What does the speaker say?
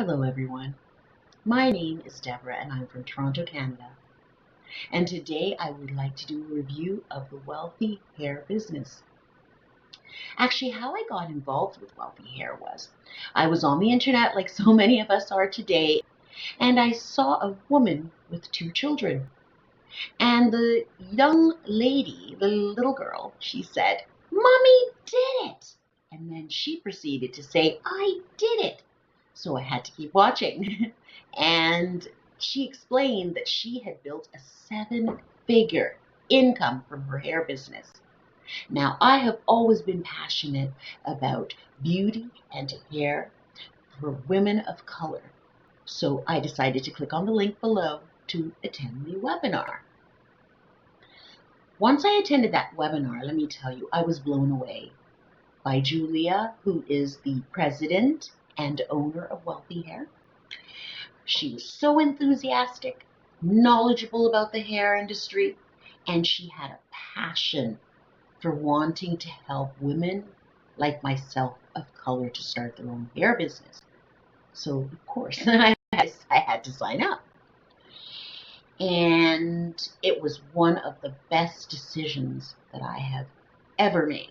Hello, everyone. My name is Deborah, and I'm from Toronto, Canada. And today I would like to do a review of the wealthy hair business. Actually, how I got involved with wealthy hair was I was on the internet, like so many of us are today, and I saw a woman with two children. And the young lady, the little girl, she said, "Mommy did it." And then she proceeded to say, "I did it." So I had to keep watching. And she explained that she had built a 7-figure income from her hair business. Now, I have always been passionate about beauty and hair for women of color. So I decided to click on the link below to attend the webinar. Once I attended that webinar, let me tell you, I was blown away by Julia, who is the president and owner of Wealthy Hair. She was so enthusiastic, knowledgeable about the hair industry, and she had a passion for wanting to help women like myself of color to start their own hair business. So, of course, I had to sign up. And it was one of the best decisions that I have ever made.